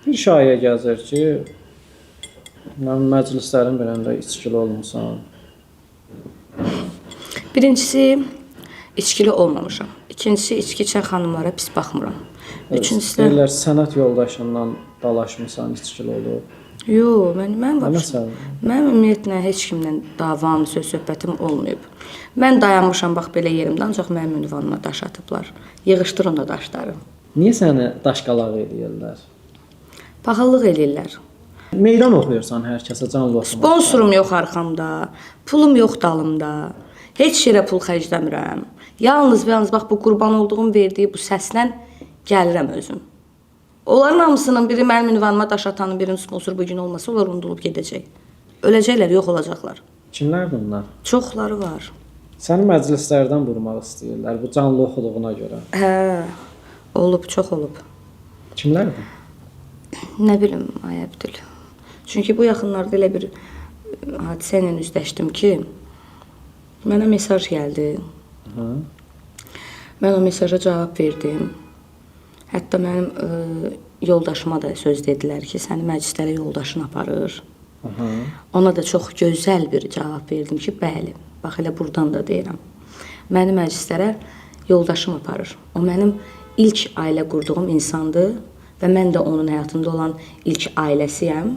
Bir şayə gəzir ki, mən məclislərin birində içkili olmusan. Birincisi, içkili olmamışam. İkincisi, içki içən xanımlara pis baxmıram. Üçüncüsü də... Deyirlər, sənət yoldaşından dalaşmısan, içkili olub. Yox, mən ümumiyyətlə heç kimlə davam, söhbətim olmayıb. Mən dayanmışam bax belə yerimdə, ancaq mənim ünvanıma daş atıblar. Yığışdırın da daşları. Niyə səni daşqalaq edirlər? Paxıllıq eləyirlər. Meydan oxuyursan hər kəsə canlı oxumaq. Sponsorum yox arxamda, pulum yox dalımda. Heç yerə pul xərcləmirəm. Yalnız və yalnız bax bu qurban olduğum verdiyi bu səslə gəlirəm özüm. Onların hamısının biri mənim ünvanıma daş atanın birinin sponsoru bugün olmasa onlar unudulub gedəcək. Öləcəklər, yox olacaqlar. Kimlərdir bunlar? Çoxları var. Səni məclislərdən vurmaq istəyirlər bu canlı oxuduğuna görə. Hə, olub, çox olub. Kimlərdir? Nə bilim, ay Əbdül. Çünki bu yaxınlarda elə bir hadisə ilə üzləşdim ki, mənə mesaj gəldi. Mən o mesaja cavab verdim. Hətta mənim yoldaşıma da söz dedilər ki, səni məclislərə yoldaşın aparır. Ona da çox gözəl bir cavab verdim ki, bəli, bax elə buradan da deyirəm. Məni məclislərə yoldaşım aparır. O mənim ilk ailə qurduğum insandır və mən də onun həyatında olan ilk ailəsiyəm.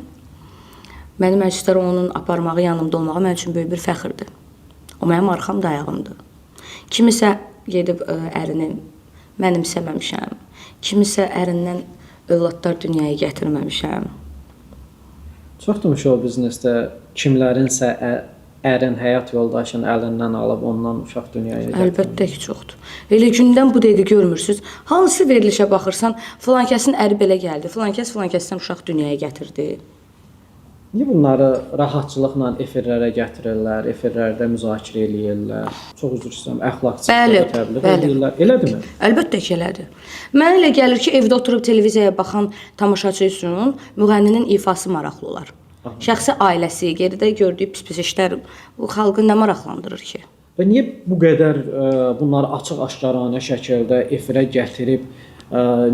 Məni məclislərə onun aparmağı, yanımda olmağı mənim üçün böyük bir fəxrdir. O mənim arxam dayağımdır. Kimisə gedib ərini mənimsəməmişəm. Kimisə ərindən övladlar dünyaya gətirməmişəm. Çoxdur şou biznesdə kimlərinsə ərin, həyat yoldaşının əlindən alıb ondan uşaq dünyaya gətirmək. Əlbəttə ki, çoxdur. Elə gündən bu dəqiqə görmürsünüz. Hansı verilişə baxırsan, filan kəsin əri belə gəldi, filan kəsdən uşaq dünyaya gətirdi. Niyə bunları rahatçılıqla efirlərə gətirirlər, efirlərdə müzakirə eləyirlər? Çox üzr istəyirəm, əxlaqsızlığa təbliğ edirlər. Elədirmi? Əlbəttə ki, elədir. Mənə elə gəlir ki, evdə oturub televiziyaya baxan tamaşaçı üçün müğənninin ifası maraqlı olar. Şəxsi ailəsi, geridə gördüyü pis-pis işlər bu xalqı nə maraqlandırır ki? Və niyə bu qədər bunları açıq-aşkaranə şəkildə efirə gətirib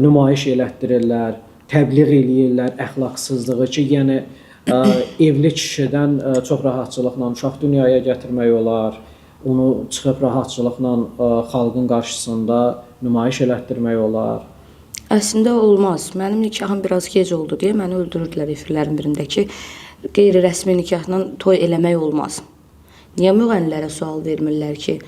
nümayiş elətdirirlər, təbliğ eləyirlər əxlaqsızlığı ki, yəni evli kişidən çox rahatçılıqla uşaq dünyaya gətirmək olar, onu çıxıb rahatçılıqla xalqın qarşısında nümayiş elətdirmək olar. Əslində olmaz. Mənim nikahım biraz gec oldu deyə məni öldürürdülər efirlərin birində ki, qeyri-rəsmi nikahla toy eləmək olmaz. Niyə müğənnilərə sual vermirlər ki,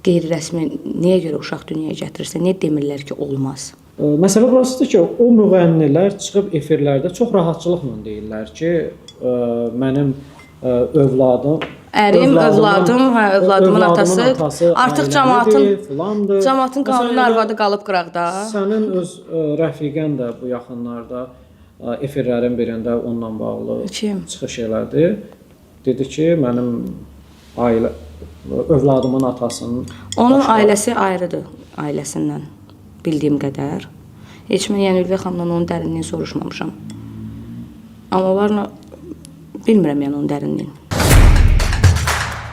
qeyri-rəsmi niyə görə uşaq dünyaya gətirirsə, niyə demirlər ki, olmaz? Məsələ burasıdır ki, o müğənnilər çıxıb efirlərdə çox rahatçılıqla deyirlər ki, mənim övladım, övladımın atası artıq cəmaatın qanuni arvadı qalıb qıraqda. Sənin öz rəfiqən də bu yaxınlarda efirlərin birində onunla bağlı çıxış elədi. Dedi ki, mənim övladımın atasının... Onun ailəsi ayrıdır, ailəsindən. Bildiyim qədər. Heç mən yəni Ülviyə xanımdan onun dərinliyini soruşmamışam. Amma onlarla bilmirəm yəni onun dərinliyini.